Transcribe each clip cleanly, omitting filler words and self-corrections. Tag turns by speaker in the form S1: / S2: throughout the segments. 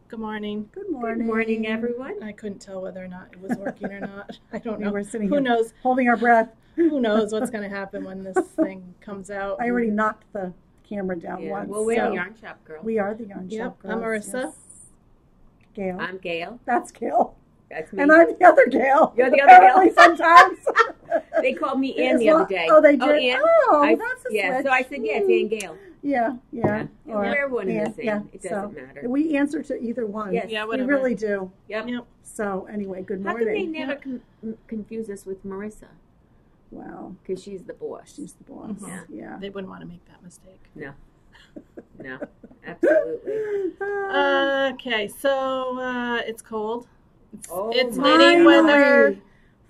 S1: Good morning.
S2: Good morning.
S3: Good morning, everyone.
S1: I couldn't tell whether or not it was working or not. I don't know.
S2: We were sitting
S1: Who
S2: here
S1: knows?
S2: holding our breath.
S1: Who knows what's going to happen when this thing comes out?
S2: I already knocked the camera down once.
S3: Well, we're
S2: so
S3: the Yarn Shop Girls.
S2: we are the Yarn Shop Girls.
S1: I'm Marissa.
S2: Yes. Gail.
S3: I'm Gail.
S2: That's Gail.
S3: That's me.
S2: And I'm the other Gail.
S3: You're the other
S2: Apparently
S3: Gail.
S2: sometimes.
S3: They called me Ann the other day.
S2: Oh, they did?
S3: Oh, Ann?
S2: Oh, that's a
S3: yeah,
S2: switch.
S3: so I said, yeah, it's Ann Gail.
S2: Yeah.
S3: Yeah. We're one and the same.
S2: Yeah.
S3: It doesn't matter.
S2: We answer to either one.
S3: Yes.
S1: Yeah,
S2: we
S1: whatever.
S2: really do.
S3: Yep.
S2: So anyway, good
S3: How come they
S2: morning.
S3: never confuse us with Marissa?
S2: Wow.
S3: Because she's the boss.
S2: She's the boss.
S1: Mhm.
S2: Yeah.
S1: They wouldn't want to make that mistake.
S3: No. No. Absolutely.
S1: Okay, so it's cold. It's
S3: my
S1: knitting weather.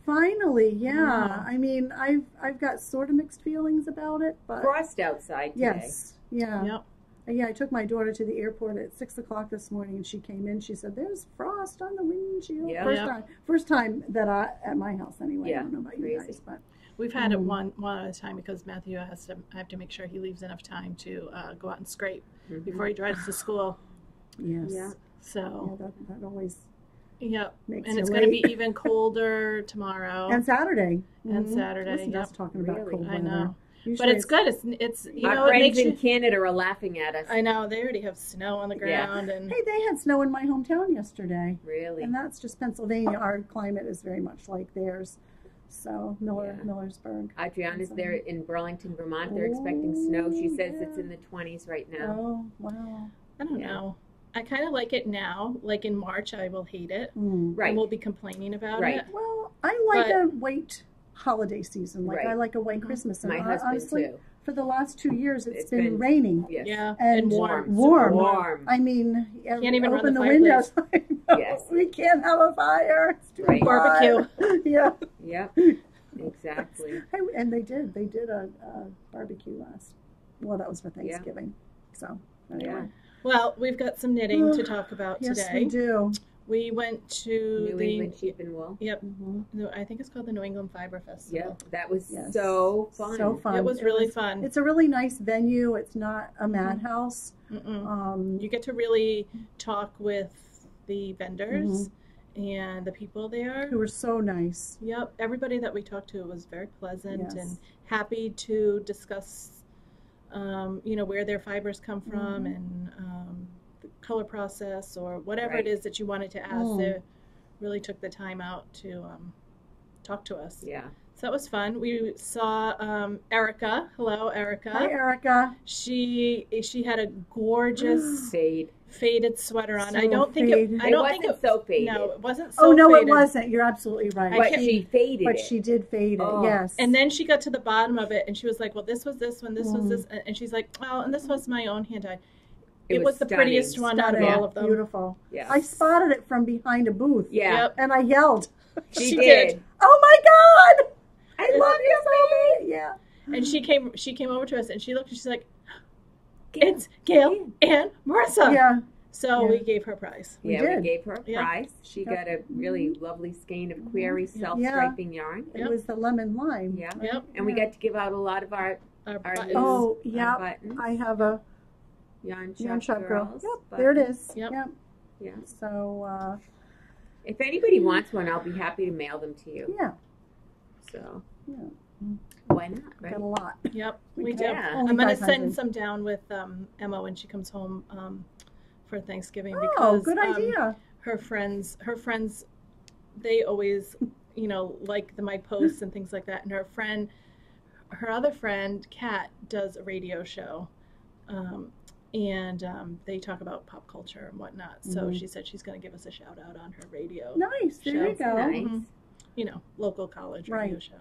S2: Finally, yeah.
S1: Wow.
S2: I mean, I've got sort of mixed feelings about it, but
S3: Frost outside today.
S2: yes, yeah.
S1: Yep.
S2: Yeah, I took my daughter to the airport at 6 o'clock this morning, and she came in. She said, "There's frost on the windshield."
S3: Yeah.
S2: First time that at my house anyway.
S3: Yeah,
S2: I don't know about you
S3: crazy.
S2: guys, but
S1: We've had it one at a time because Matthew I have to make sure he leaves enough time to go out and scrape before he drives to school.
S2: yes,
S3: Yeah.
S1: So
S2: that always
S1: yep,
S2: makes
S1: and
S2: you
S1: it's going to
S2: late.
S1: be even colder tomorrow
S2: and Saturday
S1: and
S2: Mhm.
S1: Saturday.
S2: Listen to
S1: Yep.
S2: us talking about
S3: Really?
S2: cold
S1: I
S2: weather.
S1: know,
S2: Usually
S1: but it's good. It's you
S3: Our
S1: know it
S3: friends
S1: makes
S3: in
S1: you.
S3: Canada are laughing at us.
S1: I know they already have snow on the
S3: Yeah.
S1: ground and
S2: Hey, they had snow in my hometown yesterday.
S3: Really?
S2: And that's just Pennsylvania. Our climate is very much like theirs. So Millersburg.
S3: Adriana's there in Burlington, Vermont. They're expecting snow. She says it's in the 20s right now.
S2: Oh, wow.
S1: I don't know. I kind of like it now. Like in March, I will hate it.
S3: Right.
S1: And we'll be complaining about
S3: Right.
S1: it.
S2: Well, I like
S1: But-
S2: a white holiday season. Like
S3: Right.
S2: I like a white Christmas. And
S3: My husband
S2: honestly,
S3: too.
S2: for the last 2 years,
S3: It's
S2: it's been
S3: been-
S2: raining.
S3: Yes.
S1: Yeah,
S2: And
S1: warm.
S2: warm.
S3: Warm.
S2: I mean,
S1: Can't even run
S2: open
S1: the
S2: the windows.
S3: Yes.
S2: We can't have a fire. It's too
S3: Right.
S2: hot.
S1: Barbecue.
S2: Yeah.
S3: Yep. Exactly.
S2: And they did a barbecue that was for Thanksgiving. So anyway.
S1: Well, we've got some knitting to talk about
S2: Yes,
S1: today.
S2: we do.
S1: We went to
S3: New England Sheep and Wool.
S1: Yep.
S2: Mm-hmm.
S1: I think it's called the New England Fiber Festival.
S3: Yep. That was
S2: Yes.
S3: so fun.
S2: So fun.
S1: It was really fun.
S2: It's a really nice venue. It's not a madhouse.
S1: You get to really talk with the vendors and the people there.
S2: Who were so nice.
S1: Yep. Everybody that we talked to was very pleasant
S2: Yes.
S1: and happy to discuss, where their fibers come from and the color process or whatever
S3: Right.
S1: it is that you wanted to ask. They really took the time out to talk to us.
S3: Yeah.
S1: So that was fun. We saw Erica. Hello, Erica.
S2: Hi, Erica.
S1: She had a gorgeous faded sweater on.
S2: So
S1: I don't think
S2: faded.
S1: it
S3: wasn't so faded.
S1: No, it wasn't so
S2: Oh, no,
S1: faded.
S2: it wasn't. You're absolutely right.
S3: But she faded
S2: But
S3: it.
S2: she did fade it,
S3: Oh.
S2: yes.
S1: And then she got to the bottom of it and she was like, well, this was this one, this was this. And she's like, well, and this was my own hand dyed. It was the
S3: stunning.
S1: prettiest one out of
S2: Stunning.
S1: all of them.
S2: Beautiful.
S3: Yeah.
S2: I spotted it from behind a booth.
S3: Yeah.
S1: Yep.
S2: And I yelled.
S3: She
S1: did.
S3: did.
S2: Oh my God! I love you, baby! Yeah.
S1: And she came over to us and she looked and she's like, it's Gail and Marissa.
S2: Yeah.
S1: So
S2: Yeah.
S1: we gave her a prize.
S2: We
S3: Yeah,
S2: did.
S3: we gave her a
S1: Yeah.
S3: prize. She got a really lovely skein of query self-striping yarn.
S2: It was the lemon lime.
S3: Yeah.
S1: Yep.
S3: And we got to give out a lot of our
S1: Our
S3: buttons.
S2: Oh,
S3: our
S2: yeah.
S3: buttons.
S2: I have a
S3: Yarn
S2: yarn
S3: Shop
S2: shop girl.
S3: Girls.
S2: Yep, there it is.
S1: Yep.
S3: Yeah.
S2: So,
S3: If anybody wants one, I'll be happy to mail them to you.
S2: yeah,
S3: So
S2: yeah.
S3: why not, right?
S2: Got a lot.
S1: Yep, we
S2: got
S1: do.
S3: Yeah.
S2: only
S1: I'm going to
S2: 500.
S1: send some down with Emma when she comes home for Thanksgiving
S2: Oh,
S1: because
S2: good idea.
S1: her friends, they always, like my posts and things like that. And her other friend, Kat, does a radio show, and they talk about pop culture and whatnot. So she said she's going to give us a shout out on her radio.
S2: Nice. There you
S1: show.
S2: go.
S3: Nice.
S1: Local college radio
S2: Right.
S1: show.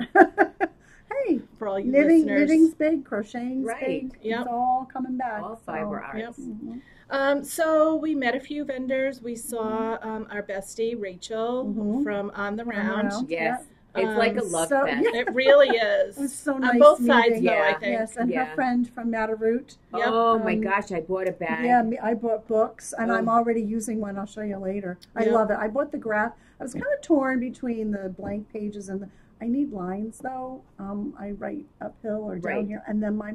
S2: Hey,
S1: For all you listeners.
S2: knitting's big, crocheting's
S3: Right.
S2: big.
S1: Yep.
S2: It's all coming back.
S3: All fiber
S2: so.
S3: arts.
S2: Mhm.
S1: So we met a few vendors. We saw our bestie Rachel from On the Round.
S3: Yes. It's like a love
S2: so,
S3: fest.
S2: yeah.
S1: It really is.
S2: It was so nice
S1: on both
S2: meeting.
S1: sides, though. I
S3: Yeah.
S1: think.
S2: Yes, and
S3: Yeah.
S2: her friend from Matterroot.
S1: Yep.
S3: Oh my gosh, I bought a bag.
S2: Yeah, I bought books, and
S3: Oh.
S2: I'm already using one. I'll show you later. I
S1: Yeah.
S2: love it. I bought the graph. I was kind of torn between the blank pages and I need lines though. I write uphill or down
S3: Right.
S2: here, and then my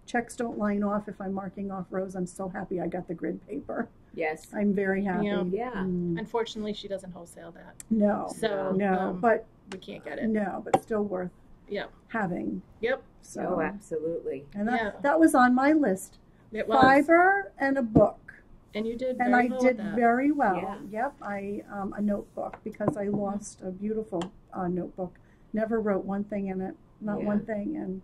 S2: checks don't line off if I'm marking off rows. I'm so happy I got the grid paper.
S3: Yes.
S2: I'm very happy.
S1: Yeah.
S3: Yeah.
S1: Unfortunately, she doesn't wholesale that,
S2: No,
S1: so
S2: no, but
S1: we can't get it.
S2: no, but still worth
S1: Yep.
S2: having.
S1: Yep.
S2: So,
S3: Oh, absolutely.
S2: and
S1: Yeah.
S2: that was on my list.
S1: It was.
S2: Fiber and a book.
S1: And you did
S2: And
S1: very
S2: I
S1: well
S2: did
S1: with that.
S2: very well.
S3: Yeah.
S2: Yep, a notebook because I lost a beautiful notebook. Never wrote one thing in it, not
S3: Yeah.
S2: one thing, and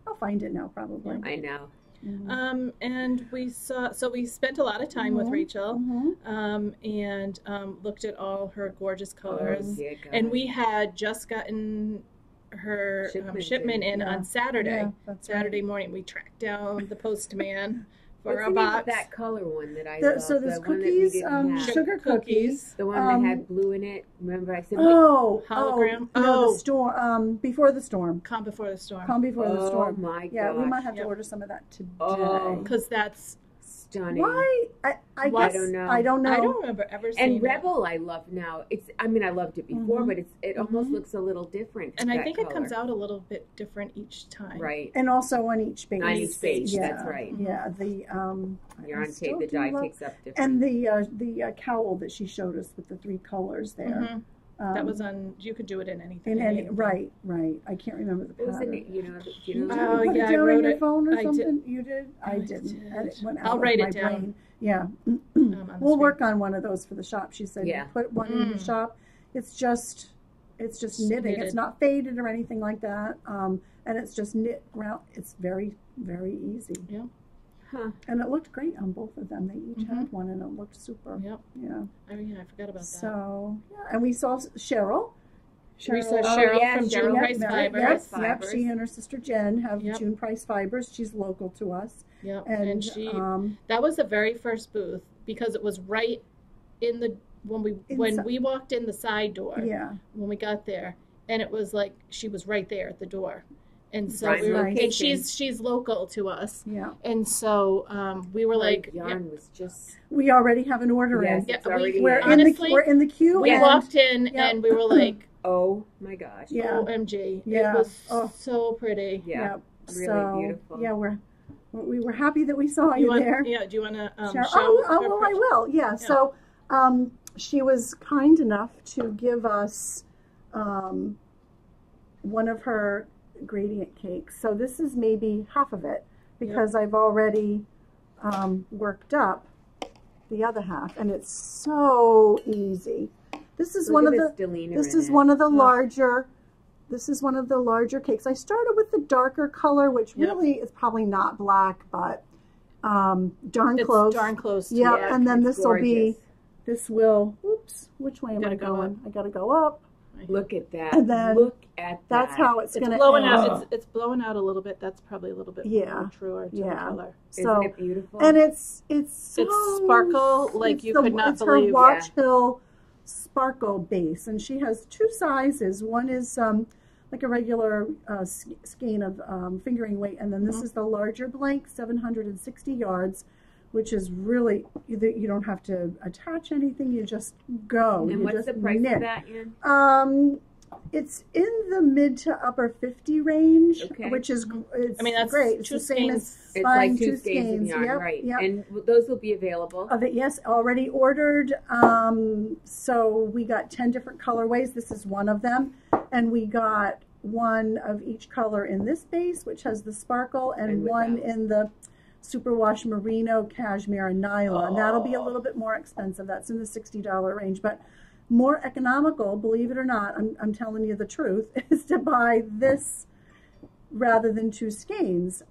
S2: I'll find it now probably.
S3: I know.
S2: Mhm.
S1: And we spent a lot of time with
S2: Mhm.
S1: Rachel,
S2: Mhm.
S1: and looked at all her gorgeous
S3: Oh,
S1: colors.
S3: dear God.
S1: And we had just gotten her shipment in
S2: Yeah.
S1: on Saturday.
S2: Yeah, that's right.
S1: Saturday morning, we tracked down the postman for
S3: What's
S1: a
S3: the name of
S1: box.
S3: that color one that I
S2: The-
S3: love?
S2: so there's
S3: the one that we
S2: cookies,
S3: didn't have.
S2: sugar cookies.
S3: The one
S2: um,
S3: that had blue in it. Remember I said,
S1: Hologram?
S2: No,
S1: Oh.
S2: the storm. Before the storm.
S1: Calm Before the Storm.
S2: Calm before the
S3: oh
S2: storm.
S3: my
S2: Yeah, we
S3: gosh.
S2: might have to
S1: Yep.
S2: order some of that today.
S3: Oh.
S1: Because that's,
S3: Stunning.
S2: Why? I
S1: Why?
S2: guess
S3: I don't know.
S2: I don't know.
S1: I don't remember ever seeing
S3: And
S1: it.
S3: Rebel I love now. I loved it before,
S2: Mhm.
S3: but it almost
S2: Mhm.
S3: looks a little different.
S1: And I
S3: that
S1: think it
S3: color.
S1: comes out a little bit different each time.
S3: Right.
S2: And also on each page.
S3: On each page,
S2: Yeah,
S3: that's right.
S2: Yeah, the
S3: You're
S2: I
S3: on
S2: still
S3: tape. The
S2: do
S3: dye
S2: love-
S3: takes up different.
S2: and the cowl that she showed us with the 3 colors there.
S1: Mhm. That was on, you could do it in anything.
S2: in any
S1: anything.
S2: right. I can't remember the
S3: What was the
S2: pattern.
S3: name? Do you know?
S2: Did
S3: Do
S2: you
S3: you know?
S1: Oh,
S2: put
S1: yeah,
S2: it
S1: I
S2: down
S1: wrote
S2: on your
S1: it.
S2: phone or
S1: I did.
S2: something? You did? I
S1: I
S2: didn't.
S1: did.
S2: And it went
S1: I'll
S2: out
S1: write
S2: of
S1: it
S2: my
S1: down.
S2: brain. Yeah.
S1: on the
S2: We'll
S1: screen.
S2: work on one of those for the shop. She said,
S3: Yeah.
S2: put one in the
S1: Mm.
S2: shop. It's just knitting.
S1: knitted.
S2: It's not faded or anything like that. And it's just knit round. It's very, very easy.
S1: Yeah.
S3: Huh.
S2: And it looked great on both of them. They each
S1: Mhm.
S2: had one, and it looked super.
S1: Yep.
S2: Yeah.
S1: Oh, yeah, I forgot about that.
S2: So, yeah. And we saw Cheryl.
S1: We saw
S3: Oh,
S1: Cheryl
S3: yeah,
S1: from
S3: Cheryl.
S1: June
S2: Yep,
S1: Price
S2: yep,
S1: Fibers.
S2: Yep,
S3: Price
S2: yep.
S3: Fibers.
S2: She and her sister Jen have
S1: Yep.
S2: June Price Fibers. She's local to us.
S1: Yep.
S2: And,
S1: And she, that was the very first booth because it was right in the, when we walked in the side door,
S2: yeah.
S1: when we got there, and it was like, she was right there at the door. And so
S3: Prime
S1: we were,
S2: location.
S1: and she's local to us.
S2: Yeah.
S1: And so we were
S3: Her
S1: like,
S3: yarn was just.
S2: We already have an order
S3: Yes,
S2: in.
S1: Yeah,
S3: it's already.
S2: We're
S3: in.
S1: honestly,
S2: we're in the queue.
S1: we
S2: and
S1: walked in
S2: yeah.
S1: and we were like,
S3: Oh my gosh.
S2: Yeah.
S1: OMG.
S2: Yeah.
S1: It was
S2: Oh.
S1: so pretty.
S3: Yeah. Really
S2: so,
S3: beautiful.
S2: Yeah, we were happy that we saw you there.
S1: Do you want to
S2: Cheryl.
S1: show?
S2: Oh,
S1: her
S2: well, I
S1: picture?
S2: will. Yeah. So, she was kind enough to give us one of her gradient cakes. So this is maybe half of it because I've already worked up the other half, and it's so easy. This is one of the. This is one of the larger. This is one of the larger cakes. I started with the darker color, which really is probably not black, but darn
S1: It's
S2: close.
S1: darn close. To
S2: Yeah,
S1: it.
S2: and then
S3: it's
S2: this will be.
S3: gorgeous.
S2: This will. Oops. Which way am I
S1: Gotta go
S2: going? I gotta go up.
S3: Look at that.
S2: And then
S3: Look at that.
S2: That's how it's
S1: It's
S2: gonna
S1: blowing
S2: end.
S1: out. It's blowing out a little bit. That's probably a little bit more truer to the
S2: Yeah.
S1: color.
S2: So,
S3: Isn't it beautiful?
S2: and it's so,
S1: It's sparkle like you could not
S2: it's
S1: believe.
S2: her Watch Hill sparkle base, and she has 2 sizes. One is like a regular skein of fingering weight, and then this is the larger blank, 760 yards, which is really you don't have to attach anything. You just go.
S3: And
S2: you
S3: what's
S2: just
S3: the price
S2: knit.
S3: of that, Ann?
S2: It's in the mid to upper 50 range,
S3: Okay.
S2: which is it's
S1: I mean, that's
S2: great. It's
S1: 2
S2: the same
S1: skeins.
S2: as
S3: It's
S2: buying
S3: like 2
S2: 2
S3: skeins of
S2: skeins.
S3: yarn,
S2: Yep,
S3: right?
S2: yep.
S3: And those will be available.
S2: Of it, yes, already ordered. So we got 10 different colorways. This is one of them, and we got one of each color in this base, which has the sparkle, and
S3: And
S2: one
S3: without.
S2: in the superwash merino, cashmere, and nylon. That'll be a
S3: Oh.
S2: little bit more expensive. That's in the $60 range, but more economical, believe it or not, I'm telling you the truth, is to buy this rather than 2 skeins.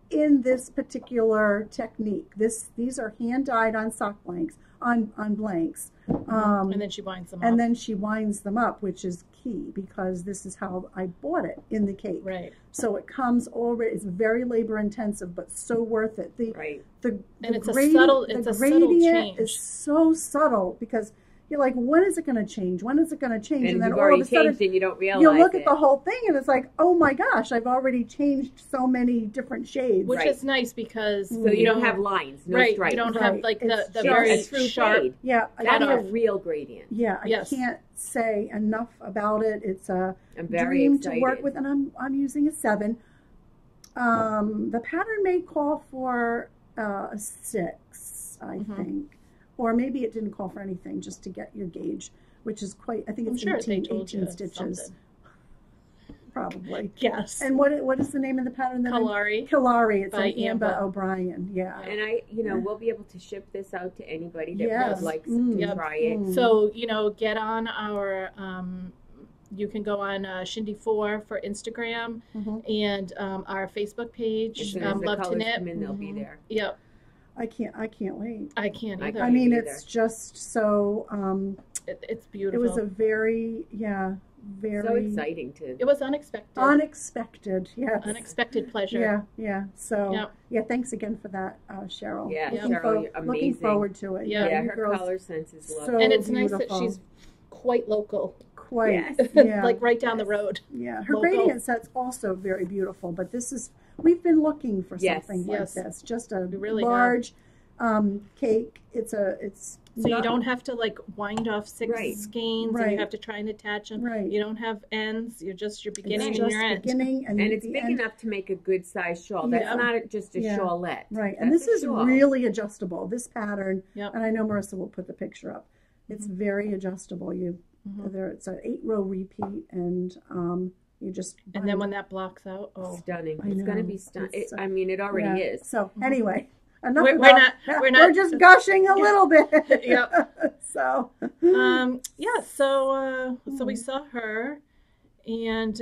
S2: In this particular technique, these are hand dyed on sock blanks, on blanks,
S1: And then she winds them up.
S2: and then she winds them up, which is key because this is how I bought it in the cake.
S1: Right.
S2: So it comes already. It's very labor intensive, but so worth it.
S3: Right.
S2: The
S1: And it's a
S2: gradi-
S1: subtle-
S2: the
S1: it's a subtle
S2: gradient
S1: change.
S2: is so subtle because you're like, when is it going to change? When is it going to change?
S3: And
S2: then
S3: you've
S2: all
S3: already
S2: of a sudden,
S3: changed and you don't realize
S2: you look at
S3: it.
S2: the whole thing and it's like, oh my gosh, I've already changed so many different shades.
S1: Which
S3: Right.
S1: is nice because
S3: So you don't have lines, no
S1: right,
S3: stripes.
S1: you don't
S2: Right.
S1: have like
S2: It's
S1: the
S2: just
S1: very
S3: a true
S1: sharp.
S3: shade.
S2: Yeah,
S3: That's a
S1: cutoff.
S3: real gradient.
S2: yeah, I
S1: Yes.
S2: can't say enough about it. It's a
S3: I'm very
S2: dream
S3: excited.
S2: to work with, and I'm using a 7. The pattern may call for a 6, I think, or maybe it didn't call for anything, just to get your gauge, which is quite. I think
S1: I'm
S2: it's
S1: sure they
S2: 18,
S1: told
S2: 18
S1: you
S2: stitches,
S1: something.
S2: probably.
S1: Yes.
S2: And what is the name of the pattern? That
S1: Kalari.
S2: Kalari. It's
S1: by
S2: an Amba
S1: Amba.
S2: O'Brien. Yeah.
S3: And we'll be able to ship this out to anybody that
S2: Yes.
S3: would like
S2: Mm.
S3: to
S1: Yep.
S3: try it.
S2: Mm.
S1: So, get on our, you can go on Shindy4 for Instagram
S2: Mhm.
S1: and our Facebook
S3: As
S1: page,
S3: soon as the
S1: Love to
S3: colors
S1: Knit.
S3: come in, they'll be there.
S1: Yep.
S2: I can't wait.
S1: I can't
S3: I
S1: either.
S2: I
S3: can't
S2: mean,
S3: either.
S2: it's just so.
S1: It's
S2: It
S1: beautiful.
S2: was a very
S3: So exciting to.
S1: It was unexpected.
S2: unexpected. Yes.
S1: Unexpected pleasure.
S2: Yeah. So
S1: Yep.
S2: yeah, thanks again for that, Cheryl.
S3: Yeah,
S1: Yep.
S3: Cheryl, you're
S2: Looking
S3: amazing.
S2: forward to it.
S1: Yeah.
S3: Yeah,
S2: you
S3: her
S2: girls,
S3: color sense is lovely.
S2: so
S1: And it's nice that
S2: beautiful.
S1: she's quite local.
S2: Quite.
S3: Yes.
S2: Yeah.
S1: Like right down the
S3: Yes.
S1: road.
S2: Yeah, her
S1: local.
S2: gradient set's also very beautiful, but we've been looking for
S3: Yes.
S2: something
S1: Yes.
S2: like this. Just a
S1: We really have.
S2: large cake. It's
S1: So you
S2: not-
S1: don't have to like wind off 6
S3: Right.
S1: skeins and
S2: Right.
S1: you have to try and attach them.
S2: Right.
S1: You don't have ends. You're just your beginning
S2: it's
S1: and
S2: just
S1: your end.
S2: beginning and
S3: And it's
S2: the
S3: big
S2: end.
S3: enough to make a good size shawl. That's
S1: Yeah.
S3: not just a
S2: Yeah.
S3: shawlette.
S2: Right, and
S3: That's
S2: this
S3: a
S2: is
S3: shawl.
S2: really adjustable. This pattern,
S1: Yep.
S2: and I know Marissa will put the picture up. It's very adjustable. It's an 8-row repeat, and you just
S1: And then when that blocks out,
S3: Stunning.
S2: I
S3: It's going to
S2: know.
S3: be stunning.
S2: It's,
S3: I mean, it already
S2: yeah.
S3: is.
S2: So anyway, enough.
S1: We're
S2: about,
S1: not- we're
S2: We're
S1: not-
S2: just gushing a little bit.
S1: Yep.
S2: So
S1: yeah. So we saw her, and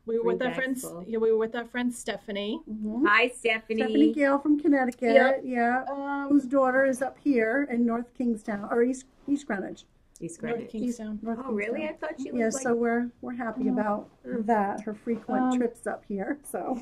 S1: we were with
S3: Three
S1: our friend.
S3: bags full.
S1: Yeah, we were with our friend Stephanie.
S3: Hi, Stephanie.
S2: Stephanie Gale from Connecticut.
S1: Yep.
S2: Yeah. Whose daughter is up here in North Kingstown or East Greenwich.
S3: He's
S1: North
S3: great.
S1: Kingstown.
S2: North
S3: Oh, really? I
S2: Kingstown.
S3: thought she was
S2: Yeah,
S3: like...
S2: so we're happy about that. Her frequent trips up here. So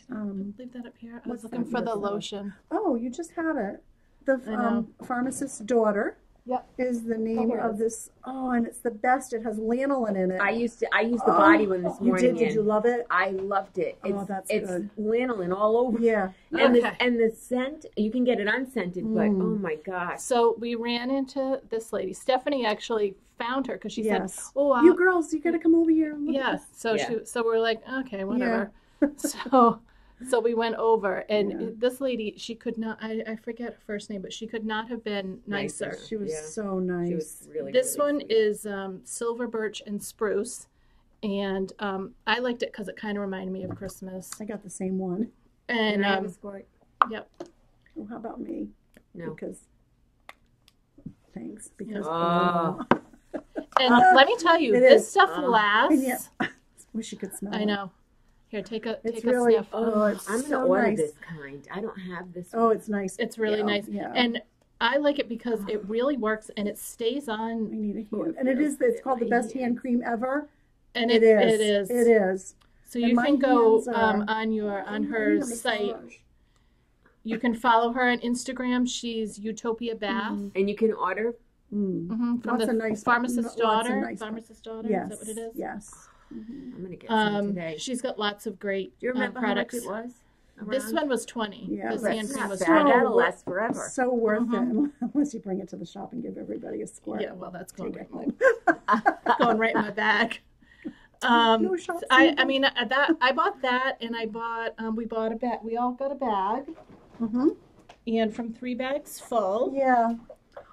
S1: Leave that up here. I
S2: What's
S1: was looking
S2: that?
S1: for the
S2: What's that?
S1: lotion.
S2: oh, you just had it. The
S1: I know.
S2: pharmacist's daughter
S1: Yep.
S2: is the name
S1: here it
S2: of this. Oh, and it's the best. It has lanolin in it.
S3: I used the body one this
S2: You
S3: morning.
S2: did? Did you love it?
S3: I loved it.
S2: Oh, that's
S3: it's
S2: good.
S3: lanolin all over.
S2: Yeah.
S3: And
S1: Okay.
S3: the scent, you can get it unscented, but oh my gosh.
S1: So we ran into this lady. Stephanie actually found her because she
S2: Yes.
S1: said, "Oh,
S2: You girls, you gotta come over here. And look at
S1: yeah."
S2: this.
S1: So
S3: Yeah.
S1: so we're like, "Okay, whatever."
S2: Yeah.
S1: So we went over, and
S2: Yeah.
S1: this lady, she could not. I forget her first name, but she could not have been nicer.
S2: She was
S3: Yeah.
S2: so nice.
S3: She was really,
S1: This
S3: really
S1: one
S3: sweet.
S1: is silver birch and spruce, and I liked it because it kind of reminded me of Christmas.
S2: I got the same one.
S1: And
S3: Can I have a squirt?
S1: yep,
S2: Oh, how about me?
S3: No.
S2: Because thanks. Because
S3: Oh.
S1: and let me tell you,
S2: It
S1: this
S2: is.
S1: stuff lasts.
S2: Yeah. Wish you could smell
S1: I
S2: it.
S1: know. Here, take a
S2: It's
S1: take a
S2: really
S1: sniff.
S2: oh, it's
S3: I'm going to
S2: so
S3: order
S2: nice.
S3: this kind. I don't have this
S2: Oh,
S3: one.
S2: it's nice.
S1: It's really
S2: Yeah,
S1: nice,
S2: yeah.
S1: and I like it because it really works and it stays
S2: I
S1: on.
S2: need a
S3: Oh,
S2: hand.
S3: it
S2: And
S3: feels
S2: it's called the
S3: my
S2: best hand
S3: hands.
S2: cream ever.
S1: And
S2: It is.
S1: It is.
S2: It is.
S1: So
S2: And
S1: you
S2: my
S1: can go
S2: hands are-
S1: on
S2: I
S1: her
S2: need a
S1: site.
S2: massage.
S1: You can follow her on Instagram. She's Utopia Bath.
S3: And you can order.
S2: Mm.
S1: Mm-hmm. From
S2: Lots
S1: the
S2: of nice-
S1: pharmacist's
S2: lots of
S1: daughter.
S2: nice-
S1: Pharmacist's daughter.
S2: Yes.
S1: Is that what it is?
S2: Yes.
S3: I'm going to get some today.
S1: She's got lots of great
S3: Do you remember how much
S1: products.
S3: it was?
S1: This
S3: Around?
S1: one was 20.
S2: Yeah,
S1: This
S2: that's
S1: hand cream
S3: not
S1: was
S3: bad.
S1: 20.
S3: That'll last forever.
S2: So worth it, unless you bring it to the shop and give everybody a squirt.
S1: Yeah, well, that's going
S2: Take
S1: right,
S2: it home.
S1: going right in my bag.
S2: No shop
S1: I
S2: sample.
S1: mean that I bought that, and I bought we bought a bag. We all got a bag, and from 3 bags full.
S2: Yeah.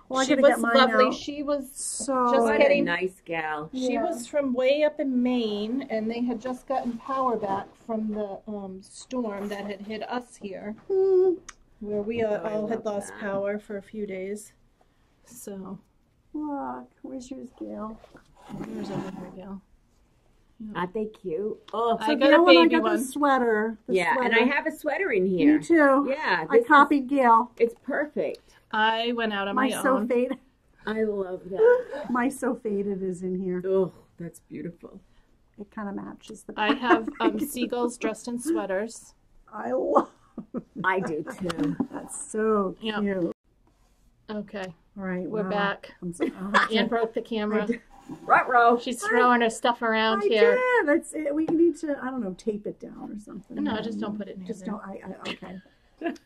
S2: Well, I
S1: She
S2: gotta
S1: was
S2: get mine
S1: lovely.
S2: out.
S1: She was
S2: So
S1: just
S3: What
S1: getting-
S3: a nice gal.
S1: She
S2: Yeah.
S1: was from way up in Maine, and they had just gotten power back from the storm that had hit us here, where we
S3: I
S1: all had
S3: love
S1: lost
S3: that.
S1: power for a few days. So,
S2: Look, where's yours, Gail?
S1: there's over here, Gail.
S3: Aren't they cute? Oh,
S1: I got
S2: Gail
S1: a
S2: and
S1: baby
S2: I got
S1: one.
S2: the sweater. The
S3: yeah. And
S2: sweater.
S3: I have a sweater in here.
S2: Me too.
S3: Yeah.
S2: I
S3: this
S2: copied Gail.
S3: It's perfect.
S1: I went out on
S2: My
S1: my
S2: so
S1: own.
S2: faded.
S3: I love that.
S2: My so faded is in here.
S3: Oh, that's beautiful.
S2: It kind of matches the.
S1: I have seagulls dressed in sweaters.
S2: I love.
S3: I do too.
S2: That's so
S1: Yeah.
S2: cute.
S1: Okay,
S2: All right,
S1: we're
S2: wow.
S1: back.
S2: I'll have to-
S1: Anne broke the camera.
S3: Ruh-roh.
S1: She's throwing her stuff around here.
S2: I did. It's, we need to, I don't know, tape it down or something.
S1: No, just don't put it in
S2: Just
S1: there.
S2: don't. Okay.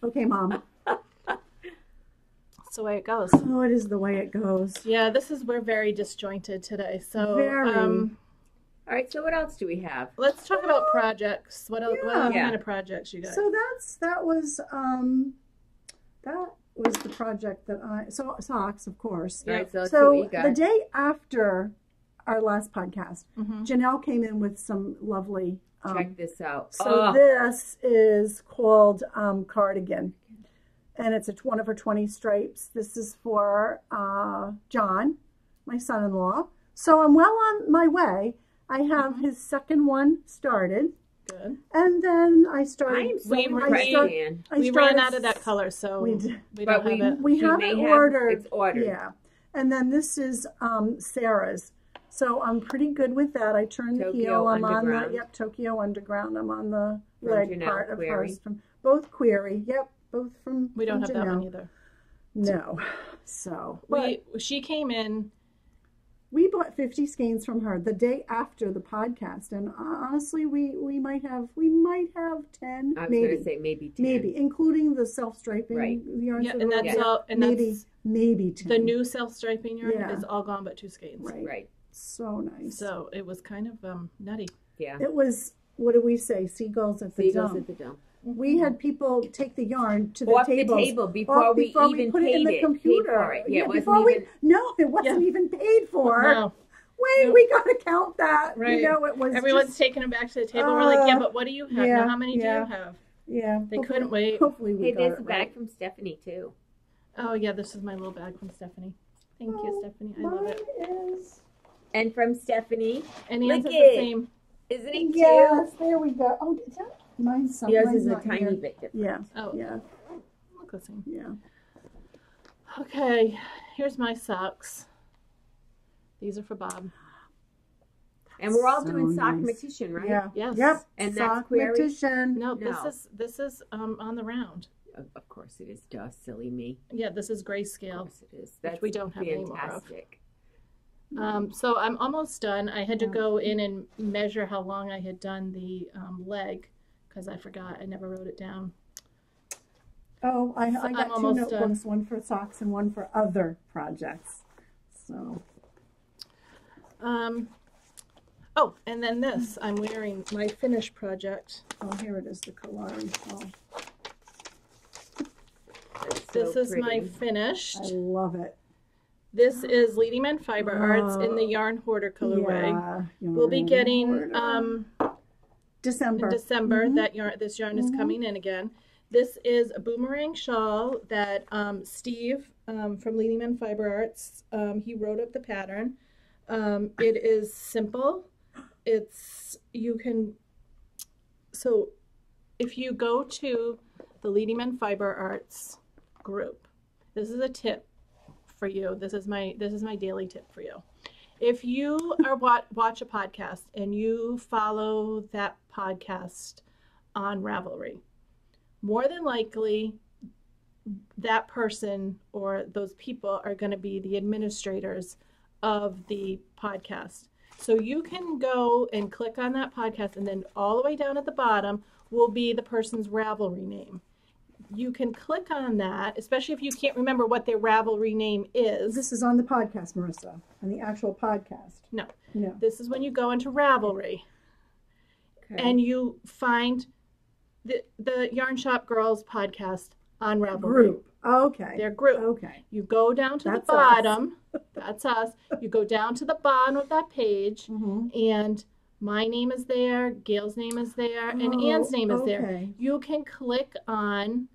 S2: Okay, Mom.
S1: That's the way it goes.
S2: Oh, it is the way it goes.
S1: Yeah, we're very disjointed today. So,
S2: Very.
S3: All right, so what else do we have?
S1: let's talk about projects. What else? What
S2: Yeah.
S1: kind of projects you got?
S2: So that was the project that socks, of course.
S3: All right, so let's see what
S2: So
S3: you got.
S2: the day after our last podcast,
S1: Mhm.
S2: Janelle came in with some lovely.
S3: Check this out.
S2: So this is called cardigan, and it's one of her 20 stripes. This is for John, my son-in-law. So I'm well on my way. I have his second one started,
S1: Good.
S2: and then I started.
S3: I am so
S1: we-
S3: impressed,
S1: we-
S3: Ann.
S2: I
S1: We
S2: started-
S1: ran out of that color, so
S2: We
S1: we,
S2: did.
S1: don't
S3: But
S1: have it.
S2: We
S3: She
S2: have
S3: may
S2: it
S3: have-
S2: ordered.
S3: it's ordered.
S2: Yeah, and then this is Sarah's. So I'm pretty good with that. I turned the
S3: Tokyo
S2: heel. I'm on
S3: Underground.
S2: the Tokyo Underground. I'm on the
S3: From
S2: leg
S3: Janelle
S2: part of
S3: Query.
S2: hers. From both Query. Yep, both from.
S1: We don't have
S2: from
S1: that one
S2: Janelle.
S1: either.
S2: No. So but
S1: She came in.
S2: we bought 50 skeins from her the day after the podcast, and honestly, we might have 10,
S3: I was
S2: maybe
S3: going to say maybe 10.
S2: maybe, including the self-striping
S3: Right.
S2: yarns.
S1: Yeah,
S2: that
S1: and
S2: were
S1: that's
S2: there.
S1: all. And
S2: maybe
S1: that's
S2: 10.
S1: the new self-striping yarn
S2: Yeah.
S1: is all gone, but 2 skeins.
S2: Right.
S3: Right.
S2: So nice.
S1: So it was kind of nutty.
S3: Yeah.
S2: It was, what do we say? Seagulls at the
S3: Seagulls
S2: dump.
S3: at the dump.
S2: We had people take the yarn to the
S3: Off
S2: tables.
S3: the table before we even
S2: put it in
S3: paid
S2: the
S3: it.
S2: computer.
S3: Paid for it. Yeah, it wasn't
S2: before
S3: even.
S2: no, it wasn't even paid for.
S1: No,
S2: Wait,
S1: Nope.
S2: we gotta count that.
S1: Right.
S2: You know, it was
S1: everyone's
S2: just,
S1: taking them back to the table. We're like, yeah, but what do you have?
S2: yeah,
S1: Now, how many do
S2: yeah.
S1: you have?
S2: yeah.
S1: They couldn't wait.
S2: Hopefully we
S3: Hey,
S2: got
S3: there's
S2: it
S3: a bag
S2: right.
S3: from Stephanie too.
S1: Oh, yeah, this is my little bag from Stephanie. Thank you,
S2: Oh,
S1: Stephanie. I love
S2: Mine
S1: it.
S2: is.
S3: And from Stephanie,
S1: And
S3: Look
S1: Anne's is
S3: it.
S1: the same.
S3: isn't it cute?
S2: Yes, there we go. Oh, is that mine's some?
S3: Yours
S2: mine's
S3: is a
S2: not
S3: tiny
S2: here.
S3: bit different.
S2: Yeah,
S1: Oh,
S2: yeah,
S1: look the same.
S2: yeah.
S1: Okay, here's my socks. These are for Bob.
S3: And we're all
S2: So
S3: doing sock
S2: nice.
S3: competition, right?
S2: Yeah.
S1: Yes.
S2: Yep.
S3: And that's
S2: Sock
S3: query?
S2: competition.
S1: No,
S3: No.
S1: this is on the round.
S3: Of course it is. Duh, silly me.
S1: Yeah, this is
S3: Of
S1: grayscale.
S3: course it is. That's
S1: we don't have anymore of.
S3: fantastic.
S1: So I'm almost done. I had to go in and measure how long I had done the leg because I forgot. I never wrote it down.
S2: Oh, I
S1: I'm
S2: got 2
S1: almost
S2: notebooks,
S1: done.
S2: one for socks and one for other projects. So,
S1: Oh, and then this. I'm wearing my finish project.
S2: oh, here it is, the Kalari shawl.
S3: That's
S1: This
S3: so
S1: is my
S3: pretty.
S1: finished.
S2: I love it.
S1: This is Leading Men Fiber Arts in the
S2: Oh.
S1: Yarn Hoarder colorway.
S2: Yeah,
S1: We'll be
S2: yarn
S1: getting
S2: order. December.
S1: in December
S2: Mhm.
S1: this yarn is
S2: Mhm.
S1: coming in again. This is a boomerang shawl that Steve from Leading Men Fiber Arts, he wrote up the pattern. It is simple. So if you go to the Leading Men Fiber Arts group, this is a tip for you. This is my daily tip for you. If you are watch a podcast and you follow that podcast on Ravelry, more than likely that person or those people are going to be the administrators of the podcast. So you can go and click on that podcast, and then all the way down at the bottom will be the person's Ravelry name. You can click on that, especially if you can't remember what their Ravelry name is.
S2: This is on the podcast, Marissa, on the actual podcast.
S1: No.
S2: No.
S1: This is when you go into Ravelry
S3: Okay.
S1: and you find the Yarn Shop Girls podcast on Ravelry.
S2: Group. Okay.
S1: Their group.
S2: Okay.
S1: You go down to
S2: That's
S1: the bottom. That's us. You go down to the bottom of that page,
S2: Mm-hmm.
S1: and my name is there, Gail's name is there, and Anne's name is there.
S2: Okay.
S1: You can click on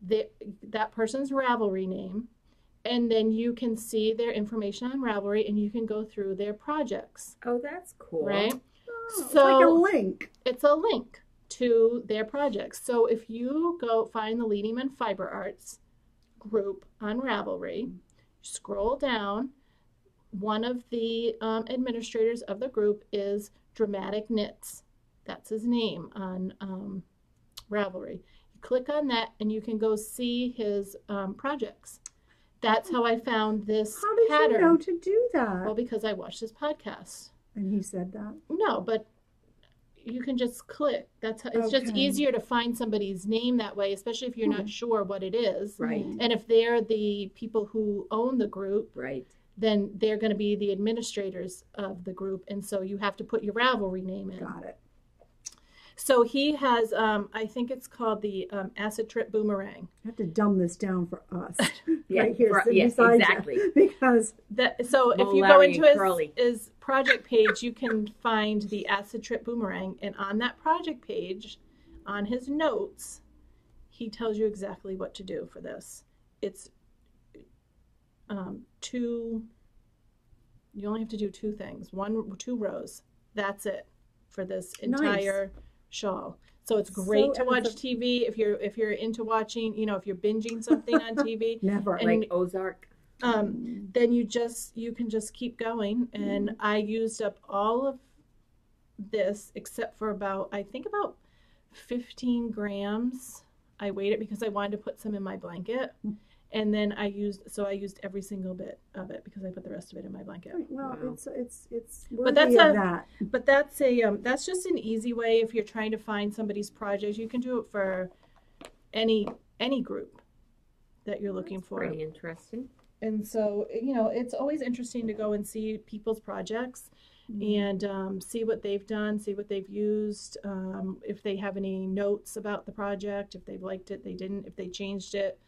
S1: that person's Ravelry name, and then you can see their information on Ravelry, and you can go through their projects,
S3: Oh, that's cool.
S1: right?
S2: Oh, it's
S1: So-
S2: like a link.
S1: It's a link to their projects. So if you go find the Leading Men Fiber Arts group on Ravelry, scroll down, one of the administrators of the group is Dramatic Knits. That's his name on Ravelry. You click on that and you can go see his projects. That's how I found this
S2: How did
S1: pattern.
S2: you know to do that?
S1: Well, because I watched his podcast.
S2: And he said that?
S1: No, but you can just click. That's how, it's just
S2: Okay.
S1: easier to find somebody's name that way, especially if you're not sure what it is.
S3: Right.
S1: And if they're the people who own the group,
S3: Right.
S1: then they're going to be the administrators of the group. And so you have to put your Ravelry name in.
S2: Got it.
S1: So he has, I think it's called the Acid Trip Boomerang.
S2: You have to dumb this down for us.
S3: Yeah,
S2: right here, sitting
S3: yes,
S2: beside
S3: exactly.
S2: you. Because
S1: So if you go
S3: Larry
S1: into
S3: and Curly.
S1: his project page, you can find the Acid Trip Boomerang. And on that project page, on his notes, he tells you exactly what to do for this. It's you only have to do two things. Two rows. That's it for this entire shawl. So it's great to watch TV if you're into watching, if you're binging something on TV.
S2: never.
S1: And
S3: Like Ozark.
S1: then you can just keep going. And I used up all of this except for about 15 grams. I weighed it because I wanted to put some in my blanket. And then I used every single bit of it because I put the rest of it in my blanket.
S2: Well,
S3: Wow.
S2: it's worthy of that.
S1: But that's just an easy way if you're trying to find somebody's project. You can do it for any group that you're looking for.
S3: Pretty interesting.
S1: And so, it's always interesting to go and see people's projects and see what they've done, see what they've used, if they have any notes about the project, if they've liked it, they didn't, if they changed it,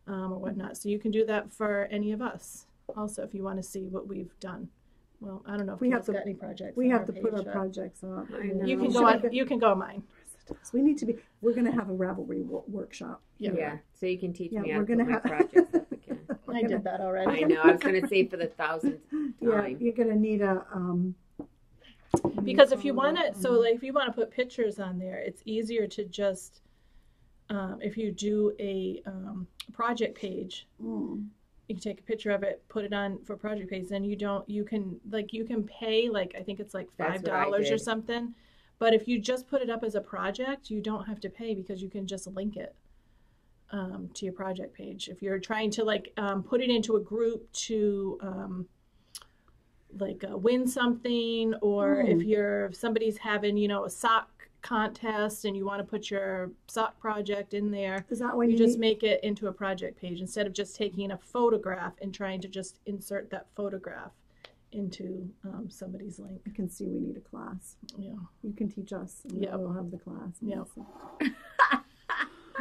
S1: or whatnot. So you can do that for any of us also if you want to see what we've done. Well, I don't know if we've got any projects.
S2: We
S1: on
S2: have
S1: our
S2: to put our
S1: page,
S2: projects up.
S3: I know.
S1: You can go on. You can go on mine.
S2: We're going to have a Ravelry workshop.
S3: Yeah. So you can teach
S2: Yeah,
S3: me how
S2: we're
S3: to put
S2: gonna
S3: my
S2: have-
S3: projects up again.
S1: I did that already.
S3: I know. I was going to say for the 1000th
S2: Yeah,
S3: time.
S2: you're going to need a
S1: Because if you want to, if you want to put pictures on there, it's easier to just if you do a project page, you can take a picture of it, put it on for project page. Then you can pay I think it's like $5 or something. But if you just put it up as a project, you don't have to pay because you can just link it to your project page. If you're trying to put it into a group to win something, or if somebody's having a sock contest and you want to put your sock project in there,
S2: Is that when
S1: you just make it into a project page instead of just taking a photograph and trying to just insert that photograph into somebody's link.
S2: I can see we need a class.
S1: Yeah.
S2: You can teach us. And
S1: Yeah.
S2: We'll have the class.
S1: Yeah.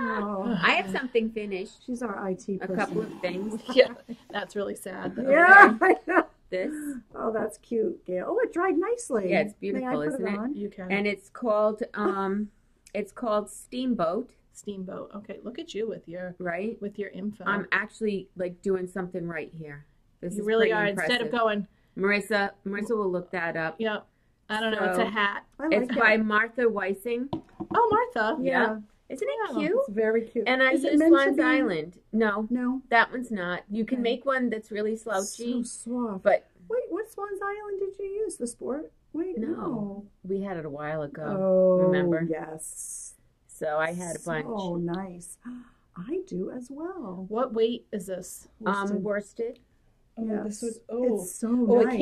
S2: Oh,
S3: I have something finished.
S2: she's our IT person.
S3: A couple of things.
S1: Yeah, that's really sad. Though.
S2: Yeah, I know.
S3: This.
S2: Oh, that's cute, Gail. Oh, it dried nicely.
S3: Yeah, it's
S2: May I
S3: beautiful,
S2: put
S3: isn't it?
S2: on?
S1: You can.
S3: And it's called Steamboat,
S1: Steamboat. Okay, look at you with your
S3: right?
S1: info.
S3: I'm actually doing something right here. This
S1: You
S3: is
S1: really
S3: pretty
S1: are.
S3: impressive.
S1: Instead of going,
S3: Marissa will look that up.
S1: yeah, I don't know. It's a
S3: So-
S1: hat.
S2: I like
S3: It's
S2: it.
S3: by Martha Weissing.
S1: Oh, Martha.
S2: Yeah.
S3: Isn't it
S1: Yeah.
S3: cute?
S2: It's very cute.
S3: And I
S2: Is it
S3: used
S2: meant to
S3: Swan's
S2: be-
S3: Island. No,
S2: No.
S3: that one's not. You can
S2: Okay.
S3: make one that's really slouchy,
S2: So soft.
S3: but
S2: Wait, what Swan's Island did you use? The sport? Wait,
S3: No. we had it a while ago.
S2: Oh,
S3: remember?
S2: Yes.
S3: So I had a bunch.
S2: Oh, nice. I do as well.
S1: What weight is this?
S3: Worsted.
S1: Oh,
S2: Yes.
S1: this was
S2: It's so nice.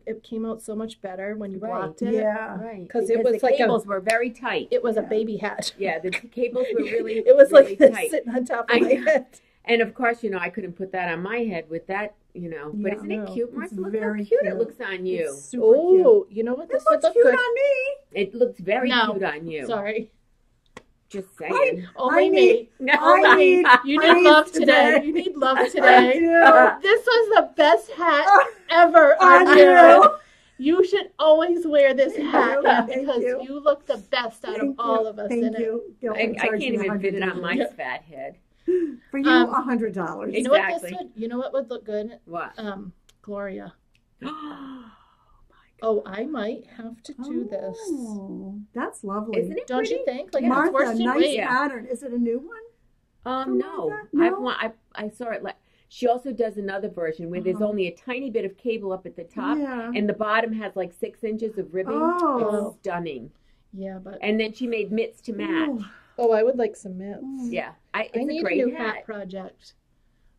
S1: It came out so much better when you
S3: Right.
S1: blocked it.
S2: Yeah.
S3: Right.
S1: 'Cause it was
S3: the
S1: like
S3: cables were very tight.
S1: It was a
S2: Yeah.
S1: baby hat.
S3: Yeah, the cables were really
S1: It was
S3: really
S1: like this
S3: tight.
S1: sitting on top
S3: I
S1: of my
S3: know.
S1: head.
S3: And of course, I couldn't put that on my head with that, But
S2: Yeah,
S3: isn't it
S1: no,
S3: cute,
S2: it's
S3: Martha? Look how
S2: very
S3: cute
S2: cute.
S3: it looks on you.
S2: It's super cute.
S1: Oh, you know what? This
S2: It
S1: would
S2: looks
S1: look
S2: cute
S1: good.
S2: on me.
S3: It looks very
S1: No.
S3: cute on you.
S1: Sorry.
S3: Just saying.
S1: Only
S2: I
S1: me.
S2: need-
S3: No,
S2: I need
S1: You
S2: praise
S1: need love today.
S2: today.
S1: You need love
S2: I
S1: today.
S2: do.
S1: Oh, this was the best hat ever
S2: I
S1: on
S2: do.
S1: you. You should always wear this hat
S2: Thank
S1: because
S2: you.
S1: you look the best out of
S2: Thank
S1: all
S2: you.
S1: of us
S2: Thank
S1: in it.
S2: you. Gil,
S3: I can't
S2: charge me
S3: even fit it on my
S2: $100.
S3: fat head.
S2: For you, $100.
S1: You know what this
S3: Exactly.
S1: would? You know what would look good?
S3: What?
S1: Gloria. Oh, I might have to do this.
S2: Oh, that's lovely.
S3: Isn't it
S1: Don't
S3: pretty?
S1: you think? Like
S2: Martha,
S1: it's worsted
S2: nice
S1: weight.
S2: pattern. Is it a new one?
S3: No.
S2: Martha?
S3: I saw it. She also does another version where there's only a tiny bit of cable up at the top,
S2: Yeah.
S3: and the bottom has like 6 inches of ribbing.
S2: Oh.
S3: It's stunning.
S1: Yeah, but
S3: And then she made mitts to match.
S1: I would like some mitts.
S3: Yeah,
S1: I
S3: it's
S1: need
S3: a
S1: a
S3: great
S1: new
S3: hat.
S1: hat project.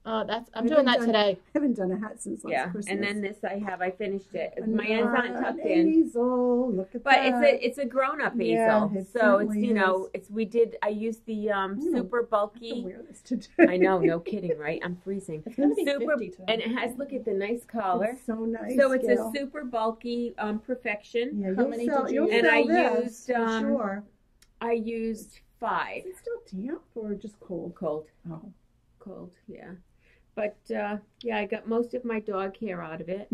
S1: I'm doing that today.
S2: I haven't done a hat since last Christmas.
S3: And then this I finished it. My
S2: And,
S3: ends aren't tucked in.
S2: Easel, look at
S3: But
S2: that.
S3: it's a grown up
S2: Yeah,
S3: easel.
S2: it
S3: So it's
S2: certainly
S3: I used the super
S2: I
S3: bulky.
S2: wear this today.
S3: I know, no kidding, right? I'm freezing.
S1: It's gonna be
S3: Super,
S1: 50 today.
S3: and it has look at the nice collar.
S2: It's so nice.
S3: So it's
S2: Gail.
S3: a super bulky Perfection.
S2: Yeah,
S1: How
S2: you'll
S1: many
S2: sell,
S1: did you
S2: you'll
S1: use?
S3: And I
S2: sell this,
S3: used,
S2: for sure.
S3: I used 5.
S2: Is it still damp or just cold?
S3: Cold,
S2: Oh.
S3: yeah. But I got most of my dog hair out of it.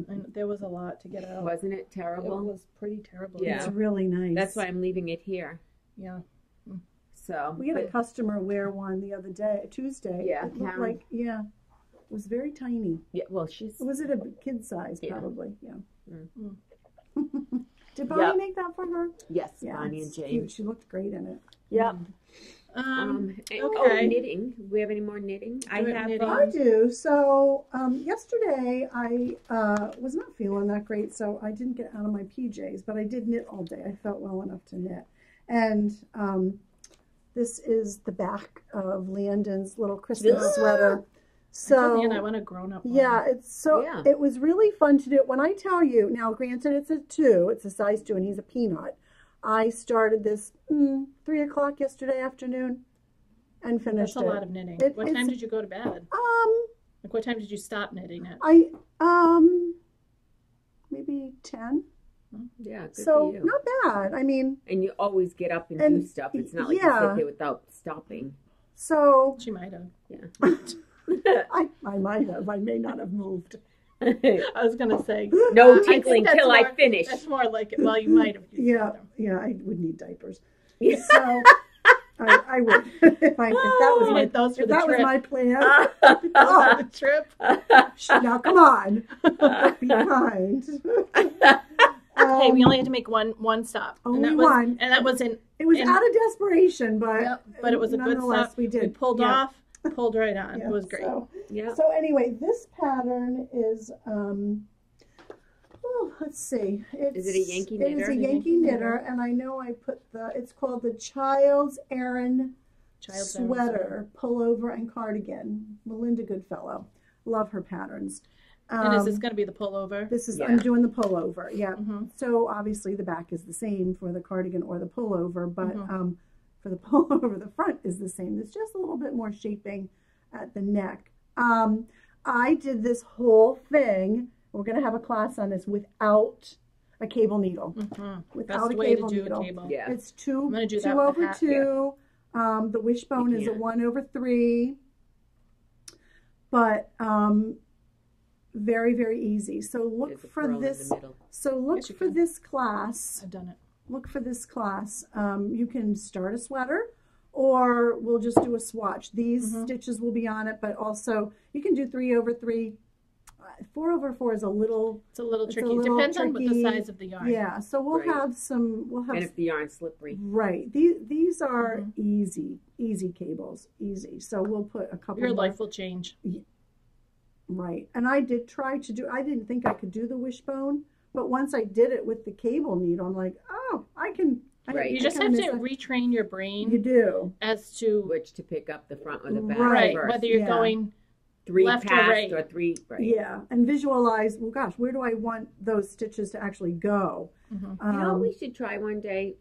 S1: And there was a lot to get out.
S3: Wasn't it
S1: It
S3: terrible?
S1: was pretty terrible.
S3: Yeah.
S2: It's really nice.
S3: That's why I'm leaving it here.
S1: Yeah.
S3: So
S2: We had a customer wear one the other day, Tuesday.
S3: Yeah,
S2: It looked
S3: Karen.
S2: like, it was very tiny.
S3: yeah, well, she's
S2: Was it a kid size?
S3: Yeah.
S2: Probably, yeah.
S1: Mm.
S2: Did Bonnie
S3: Yeah.
S2: make that for her?
S3: yes,
S2: Yeah,
S3: Bonnie and
S2: it's cute.
S3: James.
S2: She looked great in it.
S3: Yep.
S1: Okay.
S3: Knitting. Do we have any more knitting? I
S1: Do it
S3: have.
S1: knitting.
S2: I do. So yesterday I was not feeling that great, so I didn't get out of my PJs, but I did knit all day. I felt well enough to knit. And this is the back of Landon's little Christmas sweater. So
S1: I want a grown-up one.
S2: yeah,
S3: Yeah.
S2: it was really fun to do. When I tell you, now granted it's a size 2 and he's a peanut. I started this 3 o'clock yesterday afternoon and finished
S1: That's a
S2: it.
S1: lot of knitting.
S2: It-
S1: What time did you go to bed? Like, what time did you stop knitting it?
S2: I maybe 10.
S3: Yeah, good
S2: So
S3: for you.
S2: not bad. I mean,
S3: And you always get up and,
S2: And-
S3: do stuff. It's not like you
S2: yeah.
S3: sit there without stopping.
S2: so
S1: She might have.
S3: Yeah.
S2: I might have. I may not have moved.
S1: I was gonna say.
S3: No
S1: I think
S3: tinkling
S1: that's
S3: till I
S1: more-
S3: finish.
S1: That's more like it. Well, you might have. used
S2: Yeah,
S1: them.
S2: yeah. I would need diapers.
S3: Yeah.
S2: So I would if that was
S1: You
S2: my
S1: need those for
S2: if
S1: the
S2: that was
S1: trip.
S2: my plan.
S1: Oh, the trip.
S2: Now come on, be kind.
S1: Hey, we only had to make one stop.
S2: Only
S1: and that was,
S2: one.
S1: And that was in.
S2: It was
S1: and-
S2: out of desperation, but
S1: Yep, but it was a good
S2: nonetheless,
S1: stop.
S2: we did.
S1: We pulled
S2: Yeah.
S1: off, pulled right on.
S2: Yeah,
S1: It was great.
S3: Yeah.
S2: So anyway, this pattern is let's see.
S3: Is it a Yankee
S2: It is
S3: knitter?
S2: a Yankee knitter, and I know I put it's called the Child's Errand
S1: Child's Errand
S2: Sweater, Pullover, and Cardigan. Melinda Goodfellow. Love her patterns.
S1: And is this going to be the pullover?
S2: This is,
S3: Yeah.
S2: I'm doing the pullover, yeah.
S1: Mm-hmm.
S2: So obviously the back is the same for the cardigan or the pullover, but
S1: Mm-hmm.
S2: for the pullover, the front is the same. It's just a little bit more shaping at the neck. I did this whole thing. We're going to have a class on this without a cable needle.
S1: Mm-hmm.
S2: Without
S1: Best
S2: a
S1: way to
S2: cable
S1: do
S2: needle.
S1: a cable.
S3: Yeah.
S2: It's two,
S1: I'm gonna do that
S2: two
S1: with the
S2: over
S1: hat,
S2: two. The wishbone is a
S3: can't.
S2: 1/3. But very, very easy. So look
S3: There's a
S2: for
S3: pearl in the
S2: this.
S3: middle.
S2: So look
S1: Yes, you
S2: for
S1: can.
S2: this class.
S1: I've done it.
S2: Look for this class. You can start a sweater, or we'll just do a swatch. These stitches will be on it, but also you can do 3 over 3. 4 over 4 is a little.
S1: It's a little
S2: It's a
S1: tricky.
S2: little
S1: Depends on what the
S2: tricky.
S1: size of the yarn.
S2: Yeah. So we'll
S3: Right.
S2: have some. We'll have
S3: And if the yarn's slippery.
S2: right. These are easy cables, easy. So we'll put a couple.
S1: Your
S2: more.
S1: life will change.
S2: Right. And I did try to do, I didn't think I could do the wishbone, but once I did it with the cable needle, I'm like, oh, I can.
S3: Right.
S1: You just have to retrain your brain
S2: You do.
S1: as to
S3: Which to pick up the front or the back
S2: Right.
S3: first.
S1: whether you're
S2: Yeah.
S1: going
S3: 3
S1: left or
S3: past
S1: right.
S3: or 3 right.
S2: Yeah. And visualize, well, gosh, where do I want those stitches to actually go?
S3: You know what we should try one day?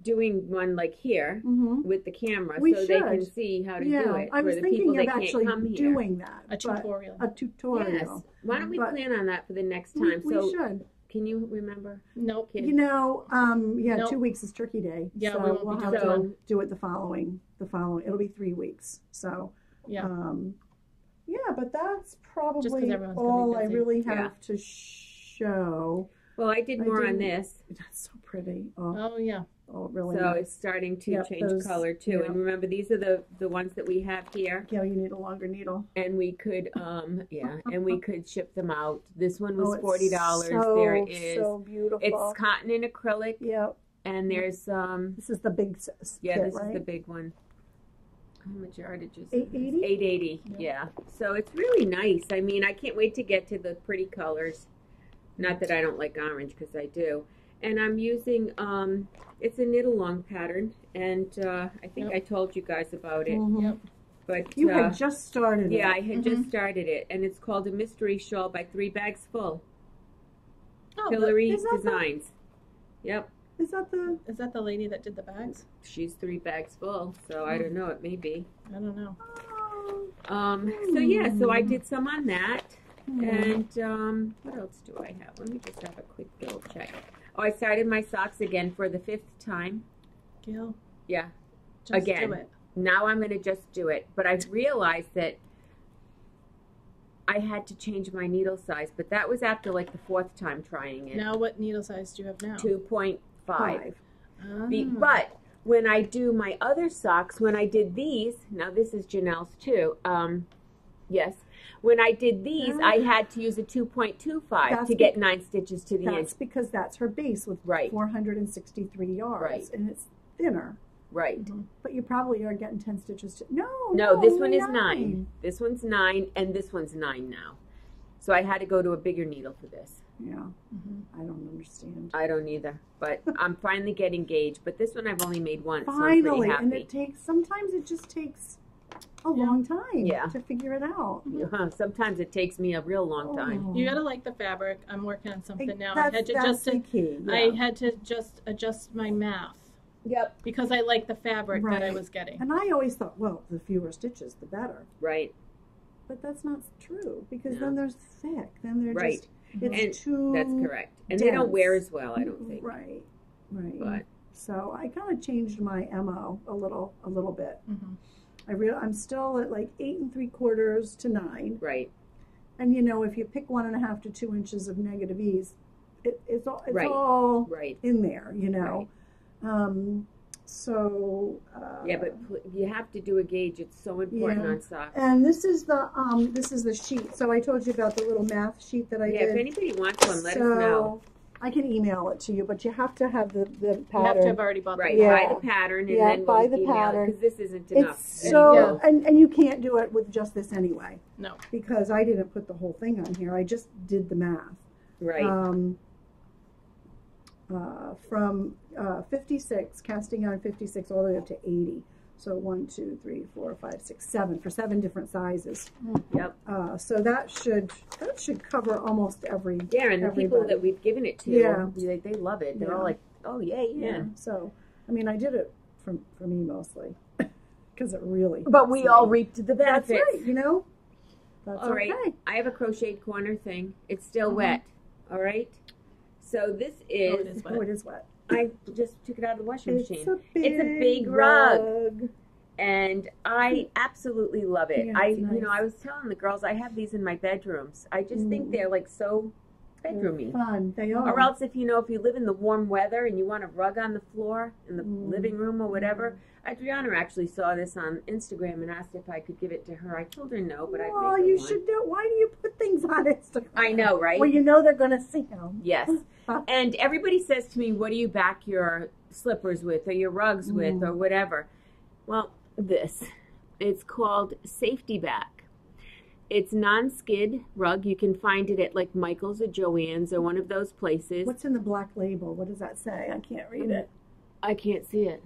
S3: Doing one like here with the camera
S2: We
S3: so they can
S2: should.
S3: see how to
S2: Yeah.
S3: do it
S2: I was
S3: for the people
S2: thinking
S3: that
S2: of
S3: can't
S2: actually
S3: come here.
S2: doing that.
S1: a
S2: but-
S1: tutorial.
S2: A tutorial.
S3: Yes. Why don't we
S2: But-
S3: plan on that for the next
S2: We-
S3: time?
S2: we
S3: So
S2: should.
S3: can you remember?
S1: Nope.
S3: Kid?
S2: You know, yeah,
S1: Nope.
S2: 2 weeks is Turkey Day.
S1: Yeah,
S2: so
S1: we won't be
S2: we'll
S1: doing
S2: have
S3: that.
S2: to do it the following. It'll be 3 weeks. So,
S1: Yeah.
S2: yeah, but that's probably
S1: everyone's gonna be
S2: all I
S1: busy.
S2: really
S3: Yeah.
S2: have to show.
S3: Well, I did more on
S2: didn't-
S3: this.
S2: That's so pretty. Oh,
S1: Oh yeah.
S2: really
S3: So
S2: nice.
S3: it's starting to
S2: Yep,
S3: change
S2: those-
S3: color too.
S2: yeah.
S3: And remember, these are the ones that we have here.
S2: Gail, you need a longer needle.
S3: And we could, and we could ship them out. This one was
S2: it's
S3: $40.
S2: So,
S3: There is,
S2: so beautiful.
S3: it's cotton and acrylic,
S2: Yep.
S3: and there's
S2: This is the big
S3: yeah,
S2: kit,
S3: this
S2: right?
S3: is the big one. How much yardage is
S2: 880?
S3: 880. Yeah. So it's really nice. I mean, I can't wait to get to the pretty colors. Not that I don't like orange, because I do. And I'm using it's a knit along pattern, and I think
S1: Yep.
S3: I told you guys about it.
S2: Mhm.
S1: Yep.
S3: But
S2: You had just started it.
S3: yeah, I had just started it, and it's called A Mystery Shawl by 3 Bags Full.
S1: Oh,
S3: Hillary
S2: is that
S3: Designs. Yep.
S2: Is that the...
S1: Is that the lady that did the bags?
S3: She's 3 bags full, so I don't know. It may be.
S1: I don't know.
S3: So yeah, so I did some on that, and what else do I have? Let me just have a quick little check. Oh, I started my socks again for the 5th time.
S1: Gail?
S3: Yeah.
S1: Just
S3: Again.
S1: do it.
S3: Now I'm going to just do it, but I realized that I had to change my needle size, but that was after like the 4th time trying it.
S1: Now what needle size do you have now?
S3: 2.5.
S1: Ah.
S3: But when I do my other socks, when I did these, now this is Janelle's too. Yes. When I did these, I had to use a 2.25 to get 9 stitches to the inch.
S2: That's because that's her base with 463 yards.
S3: Right.
S2: And it's thinner.
S3: Right.
S2: But you probably are getting 10 stitches.
S3: No, this one is 9. This one's 9, and this one's 9 now. So I had to go to a bigger needle for this.
S2: Yeah. I don't understand.
S3: I don't either. But I'm finally getting gauge. But this one I've only made once,
S2: Finally,
S3: so I'm pretty happy.
S2: and it takes, sometimes it just takes a long time to figure it out.
S3: Sometimes it takes me a real long time.
S1: You gotta like the fabric. I'm working on something now.
S2: That's the key. Yeah.
S1: I had to just adjust my math.
S3: Yep.
S1: Because I like the fabric that I was getting.
S2: And I always thought, well, the fewer stitches, the better.
S3: Right.
S2: But that's not true, because then they're thick. Then they're just,
S3: and
S2: too
S3: that's correct. And
S2: dense.
S3: they don't wear as well, I don't think.
S2: Right.
S3: But
S2: so I kind of changed my MO a little bit. I'm still at like 8 3/4 to 9.
S3: Right.
S2: And you know, if you pick 1.5 to 2 inches of negative ease, it's all in there, you know.
S3: Yeah, but you have to do a gauge. It's so important on socks.
S2: And this is the sheet. So I told you about the little math sheet that I did.
S3: Yeah, if anybody wants one, let us know.
S2: I can email it to you, but you have to have the pattern.
S1: You have to have already bought the
S3: pattern. Buy the pattern and then
S2: buy the
S3: email
S2: pattern.
S3: Because this isn't enough.
S2: It's so, and you can't do it with just this anyway.
S1: No.
S2: Because I didn't put the whole thing on here. I just did the math.
S3: Right.
S2: From 56, casting on 56 all the way up to 80. So 1, 2, 3, 4, 5, 6, 7 for 7 different sizes.
S3: Yep.
S2: So that should cover almost every.
S3: Yeah, and the people that we've given it to, they love it. They're all like, oh yeah.
S2: So, I mean, I did it for me mostly because it really.
S3: But we all reaped the benefits.
S2: That's right. You know. That's
S3: all right. I have a crocheted corner thing. It's still wet. All right. So this is.
S2: Oh, it is wet.
S3: I just took it out of the washing machine.
S2: It's
S3: a big rug. And I absolutely love it.
S2: Yeah,
S3: You know, I was telling the girls I have these in my bedrooms. I just think they're like so bedroomy.
S2: Fun. They are.
S3: Or else if you live in the warm weather and you want a rug on the floor in the living room or whatever. Adriana actually saw this on Instagram and asked if I could give it to her. I told her no, but I'd make her one.
S2: You should do. Why do you put things on Instagram?
S3: I know, right?
S2: Well, you know they're going to see them.
S3: Yes. And everybody says to me, what do you back your slippers with or your rugs with or whatever? Well, this. It's called Safety Back. It's non-skid rug. You can find it at like Michael's or Joann's or one of those places.
S2: What's in the black label? What does that say? I can't read it.
S3: I can't see it.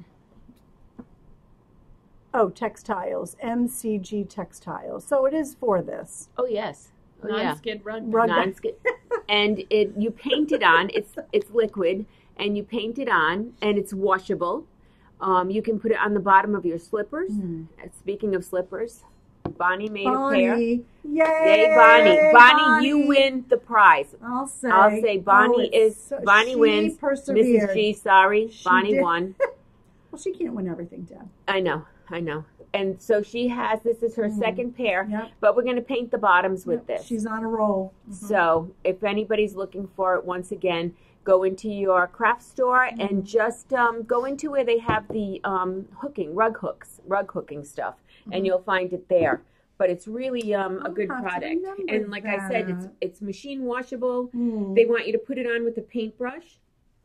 S2: Oh, textiles. MCG textiles. So it is for this.
S3: Oh, yes. Oh,
S1: non-skid rug.
S3: Non-skid. And you paint it on. It's liquid, and you paint it on, and it's washable. You can put it on the bottom of your slippers. Speaking of slippers, Bonnie made a pair.
S2: Yay!
S3: Yay, Bonnie! Bonnie, you win the prize.
S2: I'll say
S3: Bonnie wins. Mrs. G, sorry, Bonnie won.
S2: Well, she can't win everything, Deb.
S3: I know. And so this is her second pair, but we're going to paint the bottoms with this.
S2: She's on a roll.
S3: So if anybody's looking for it, once again, go into your craft store and just go into where they have the rug hooking stuff, and you'll find it there. But it's really a good product. And like I said, it's machine washable. They want you to put it on with a paintbrush,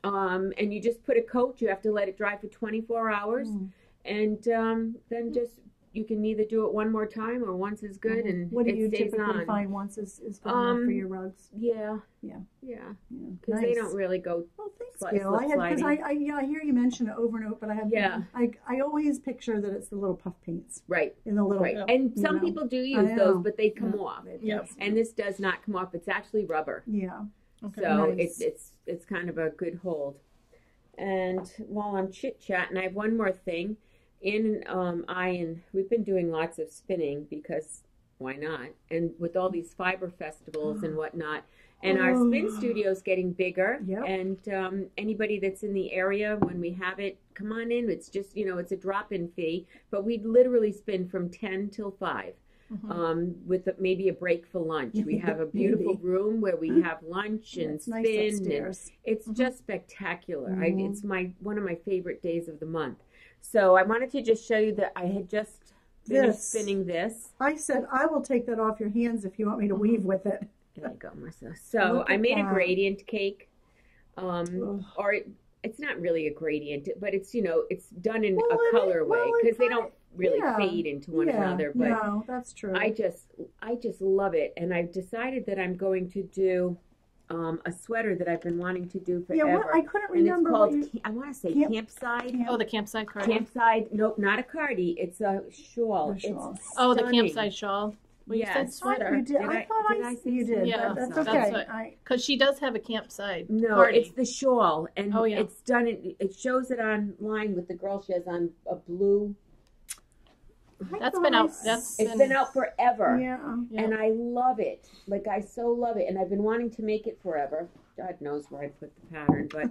S3: and you just put a coat. You have to let it dry for 24 hours. And then you can either do it one more time or once is good, and
S2: what do you
S3: stays
S2: typically
S3: on.
S2: find once is good enough for your rugs?
S3: Yeah. Because they don't really go
S2: scale. I had, because I hear you mention it over and over, but I have, I always picture that it's the little puff paints.
S3: Right.
S2: In the little,
S3: and some people do use those, but they come off.
S1: Yep.
S3: And this does not come off. It's actually rubber.
S2: Yeah.
S3: Okay. So it's kind of a good hold. And while I'm chit-chatting, I have one more thing. We've been doing lots of spinning because why not? And with all these fiber festivals and whatnot. And our spin studio's getting bigger. Yep. And anybody that's in the area, when we have it, come on in. It's just, it's a drop-in fee. But we literally spin from 10 till 5. With maybe a break for lunch. We have a beautiful room where we have lunch and spin. Nice upstairs. It's just spectacular. It's one of my favorite days of the month. So I wanted to just show you that I had just finished spinning this.
S2: I said, I will take that off your hands if you want me to weave with it.
S3: There you go, Marissa. So I made a gradient cake. It's not really a gradient, but it's, it's done in a color way because they don't really fade into one another. But
S2: no, that's true.
S3: I just love it. And I've decided that I'm going to do a sweater that I've been wanting to do forever.
S2: Yeah, I couldn't remember.
S3: And it's called, I want to say campside.
S1: Oh, the campside cardi.
S3: Campside, nope, not a cardi. It's a shawl. It's
S1: the campside shawl. Well, you said sweater.
S2: You did. I thought I said you did. Yeah, that's okay.
S1: Because she does have a campside.
S3: No,
S1: cardi.
S3: It's the shawl, and it's done. It shows it online with the girl. She has on a blue.
S1: That's been out.
S3: It's been out forever.
S2: Yeah.
S3: And I love it. Like I so love it, and I've been wanting to make it forever. God knows where I put the pattern, but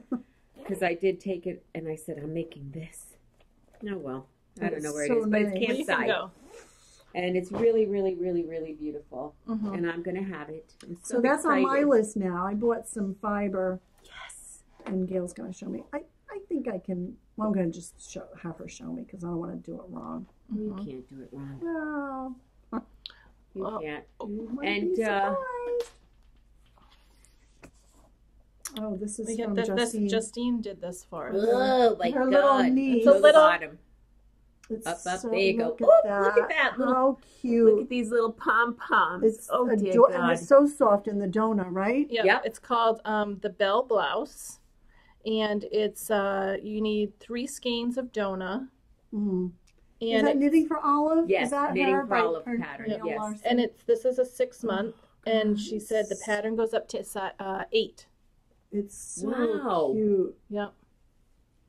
S3: because I did take it, and I said I'm making this. Oh well, I don't know where it is, but it's campside. And it's really, really, really, really beautiful. And I'm going to have it.
S2: So that's excited. On my list now. I bought some fiber.
S3: Yes.
S2: And Gail's going to show me. I think I can. Well, I'm going to just have her show me because I don't want to do it wrong.
S3: You can't do it wrong.
S2: No.
S3: You can't.
S2: And oh, this is from Justine.
S1: Justine did this for us.
S3: Oh my
S2: her
S3: God!
S2: Little niece.
S3: It's a little bottom.
S2: It's
S3: up,
S2: so,
S3: there you go.
S2: Look
S3: at that.
S2: How cute.
S3: Look at these little pom-poms.
S2: It's
S3: dear God.
S2: And it's so soft in the donut, right?
S1: Yep. It's called the Belle Blouse. And it's, you need 3 skeins of donut.
S2: And is that Knitting for Olive?
S3: Yes,
S2: is that
S3: Knitting for Olive pattern. Yes.
S1: And this is a 6-month. And she said the pattern goes up to 8.
S2: It's so cute.
S1: Yep.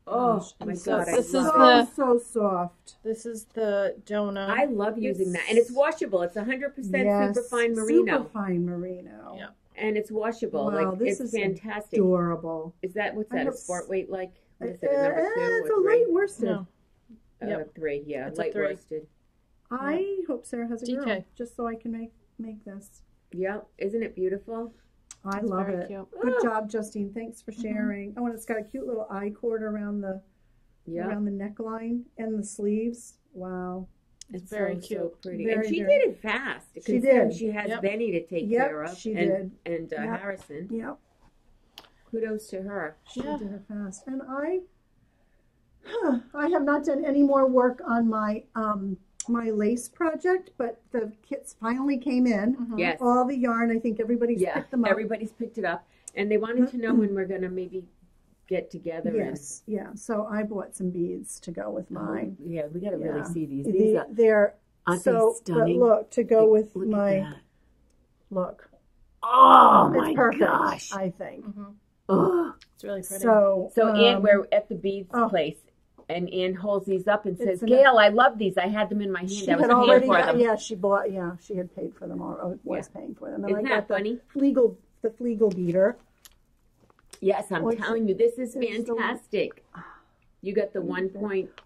S3: Oh my God!
S1: This is
S2: so soft.
S1: This is the donut.
S3: I love using that, and it's washable. It's 100% superfine merino.
S2: Superfine merino.
S1: Yeah,
S3: and it's washable.
S2: Wow,
S3: like
S2: this
S3: it's
S2: is
S3: fantastic.
S2: Adorable.
S3: Is that what's that? A sport weight like? What is it?
S2: Number 2 it's a light worsted.
S1: No.
S3: 3. Yeah,
S1: it's
S3: light worsted.
S2: I hope Sarah has a girl just so I can make this.
S3: Yeah, isn't it beautiful?
S2: I love it.
S1: Cute.
S2: Good job, Justine. Thanks for sharing. Oh, and it's got a cute little eye cord around the neckline and the sleeves. Wow.
S1: It's very cute.
S3: So pretty. And she did it fast.
S2: She did.
S3: She has Benny to take care of.
S2: She did.
S3: And Harrison.
S2: Yep.
S3: Kudos to her.
S2: She did it fast. And I have not done any more work on my my lace project, but the kits finally came in.
S3: Yes.
S2: All the yarn, I think everybody's picked them up.
S3: Everybody's picked it up. And they wanted to know when we're going to maybe get together.
S2: Yes, so I bought some beads to go with mine.
S3: Yeah, we got to really see these.
S2: They're
S3: aren't they stunning?
S2: But look, to go with
S3: look
S2: my,
S3: at that.
S2: Look.
S3: Oh
S2: it's
S3: my
S2: perfect,
S3: gosh.
S2: I think.
S3: Oh.
S1: It's really pretty.
S2: So
S3: Ann, we're at the beads place. And Ann holds these up and says, Gail, I love these. I had them in my hand.
S2: She
S3: I was
S2: had already
S3: paying for them.
S2: Yeah, she had paid for them or was paying for them. And
S3: Isn't that funny?
S2: The Flegel beater.
S3: Yes, I'm telling you, this is fantastic. You got the 1.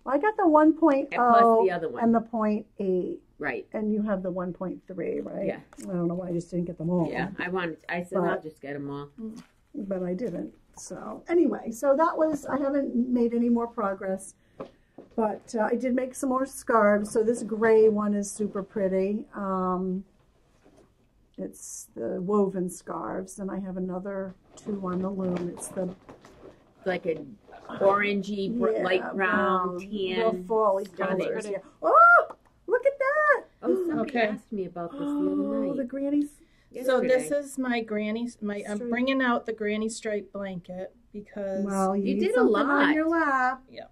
S2: I got the 1.0
S3: plus the other one.
S2: And the 0.8.
S3: Right.
S2: And you have the 1.3, right?
S3: Yeah.
S2: I don't know why I just didn't get them all.
S3: Yeah, I said I'll just get them all.
S2: But I didn't. So anyway, I haven't made any more progress, but I did make some more scarves. So this gray one is super pretty. It's the woven scarves, and I have another 2 on the loom. It's
S3: like a orangey, light brown, tan.
S2: Real fall-y colors. Yeah. Oh, look at that!
S3: Oh, somebody asked me about this the other night.
S2: The granny's.
S1: So
S3: yesterday.
S1: this is my granny's. I'm
S2: Stripe.
S1: bringing out the granny stripe blanket because
S2: Well,
S3: You
S2: need
S3: did a
S2: something
S3: lot.
S2: on your lap.
S1: Yep.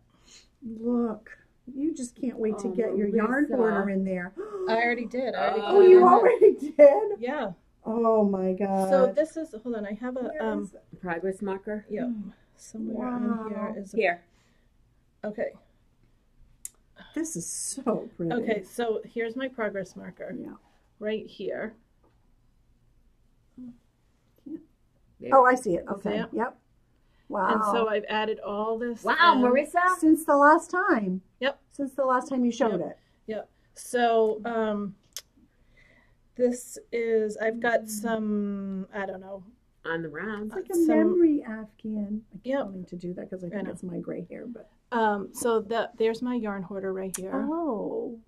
S2: Look, you just can't wait to
S3: Oh,
S2: get your yarn
S3: Marissa.
S2: hoarder in there.
S1: I already did. I already
S3: Oh,
S2: Oh,
S1: put it
S2: you
S1: in.
S2: already did?
S1: Yeah.
S2: Oh my God.
S1: So this is. Hold on. I have a.
S2: Where is it?
S3: Progress marker.
S1: Yep. Somewhere on
S2: Wow.
S1: here is.
S3: Here.
S1: Okay.
S2: This is so pretty.
S1: Okay. So here's my progress marker.
S2: Yeah.
S1: Right here.
S3: There.
S2: Oh, I see it. Okay.
S1: See it?
S2: Yep. Wow.
S1: And so I've added all this.
S3: Wow,
S1: in.
S3: Marissa.
S2: Since the last time.
S1: Yep.
S2: Since the last time you showed
S1: Yep.
S2: it.
S1: Yep. So this is. I've got some. I don't know.
S3: On the round.
S2: It's like a
S1: Some-
S2: memory Afghan. I keep
S1: Yep.
S2: wanting to do that because I
S1: I
S2: think
S1: know.
S2: it's my gray hair, but.
S1: So there's my yarn hoarder right here.
S2: Oh.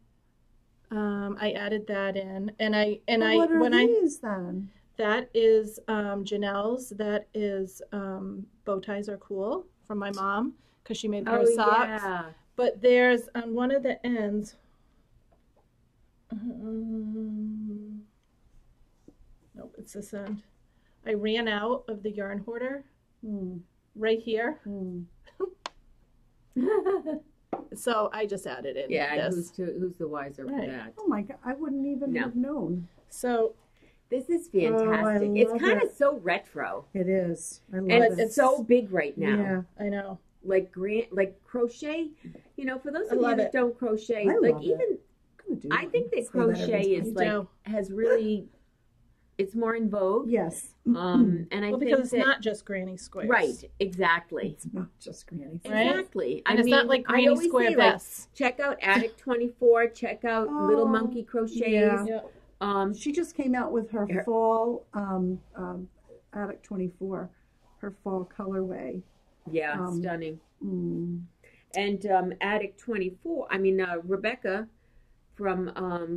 S1: I added that in, and I
S2: Well, what are
S1: when
S2: these then?
S1: that is Janelle's. That is bow ties are cool from my mom because she made her
S3: Oh,
S1: socks.
S3: yeah.
S1: But there's on one of the ends. Nope, it's this end. I ran out of the yarn hoarder
S2: Hmm.
S1: right here,
S2: Hmm.
S1: so I just added in
S3: Yeah,
S1: this.
S3: who's the wiser for
S1: Right.
S3: that?
S2: Oh my God! I wouldn't even
S3: No.
S2: have known.
S1: So
S3: This is
S2: Oh, I
S3: fantastic. It's
S2: love
S3: kind of
S2: it.
S3: so retro.
S2: It is. I love
S3: And
S2: it.
S3: it's so big right now.
S2: Yeah.
S1: I know.
S3: Like crochet, for those
S1: I
S3: of you
S1: love
S3: that
S1: it.
S3: don't crochet,
S2: I
S3: like
S2: love
S3: even
S2: I'm gonna do
S3: I
S2: that.
S3: think that
S2: Say every
S3: crochet is
S2: time.
S3: like
S1: do.
S3: has really, it's more in vogue.
S2: Yes.
S3: And I
S1: Well,
S3: think
S1: because it's
S3: that,
S1: not just granny squares.
S3: right, exactly.
S2: It's not just granny.
S1: Right?
S3: Exactly.
S1: And it's not like
S3: I
S1: granny
S3: always
S1: square
S3: say, like,
S1: vests.
S3: check out Attic 24, check out Little
S2: Oh,
S3: Monkey Crochets.
S2: yeah.
S1: Yeah.
S2: She just came out with her
S3: Her-
S2: fall Attic 24, her fall colorway.
S3: Yeah, stunning.
S2: Mm.
S3: And Attic 24, Rebecca from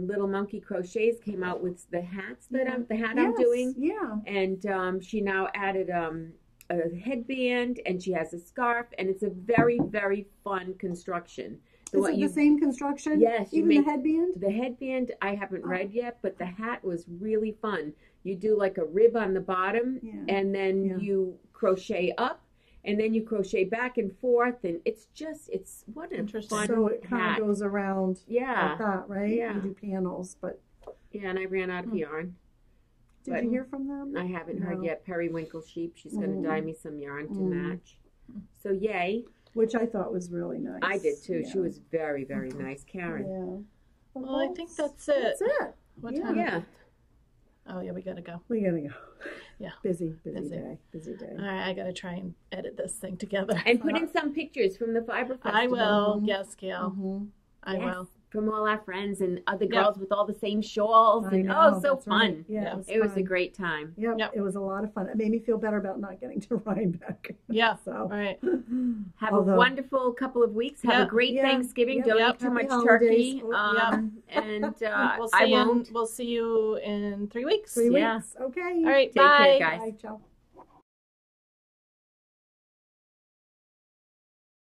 S3: Little Monkey Crochets came out with the hats that
S2: Yeah.
S3: I'm
S2: Yes,
S3: doing.
S2: Yeah.
S3: And she now added a headband, and she has a scarf, and it's a very, very fun construction.
S2: Is it the same construction?
S3: Yes, you
S2: Even
S3: make-
S2: the headband?
S3: The headband I haven't read yet, but the hat was really fun. You do like a rib on the bottom,
S2: Yeah.
S3: and then
S2: Yeah.
S3: you crochet up, and then you crochet back and forth, and it's what a
S1: Interesting.
S3: fun
S2: So it kind
S3: hat.
S2: of goes around
S3: Yeah,
S2: like that, right?
S3: Yeah.
S2: You do panels, but
S3: yeah, and I ran out of yarn.
S2: did
S3: But
S2: you hear from them?
S3: I haven't heard
S2: No.
S3: yet. Periwinkle Sheep, she's going to dye me some yarn to
S2: Mm.
S3: match. So yay.
S2: Which I thought was really nice.
S3: I did too.
S2: Yeah.
S3: She was very, very nice, Karen.
S2: Yeah.
S1: Well, I think that's it.
S2: That's it.
S1: What
S2: Yeah.
S1: time?
S3: Yeah.
S1: Oh yeah, we gotta go.
S2: We gotta go.
S1: Yeah.
S2: Busy
S1: Busy.
S2: day. Busy day.
S1: All right, I gotta try and edit this thing together.
S3: And put in some pictures from the Fiber Festival.
S1: I will.
S2: Mhm.
S1: Yes, Gail.
S2: Mhm.
S1: I
S3: Yes,
S1: will.
S3: From all our friends and other
S1: Yep.
S3: girls with all the same shawls.
S2: I
S3: And
S2: know,
S3: so
S2: that's right.
S3: fun.
S2: Yeah,
S1: Yeah.
S3: It was a
S2: fun.
S3: great time.
S2: Yep,
S1: Yep.
S2: it was a lot of fun. It made me feel better about not getting to Rhinebeck.
S1: Yeah.
S2: So,
S1: All right.
S3: Have
S2: Although-
S3: a wonderful couple of weeks. Have
S1: Yeah.
S3: a great
S2: Yeah.
S3: Thanksgiving.
S2: Yep.
S3: Don't
S1: Yep.
S3: eat too
S2: Happy
S3: much
S2: holidays.
S3: turkey.
S2: Oh,
S3: And
S1: We'll
S3: I
S1: see
S3: won't.
S1: We'll see you in 3 weeks.
S2: 3
S3: Yeah.
S2: weeks. Okay.
S1: All right.
S3: Take care,
S1: bye.
S3: guys.
S2: Bye, ciao.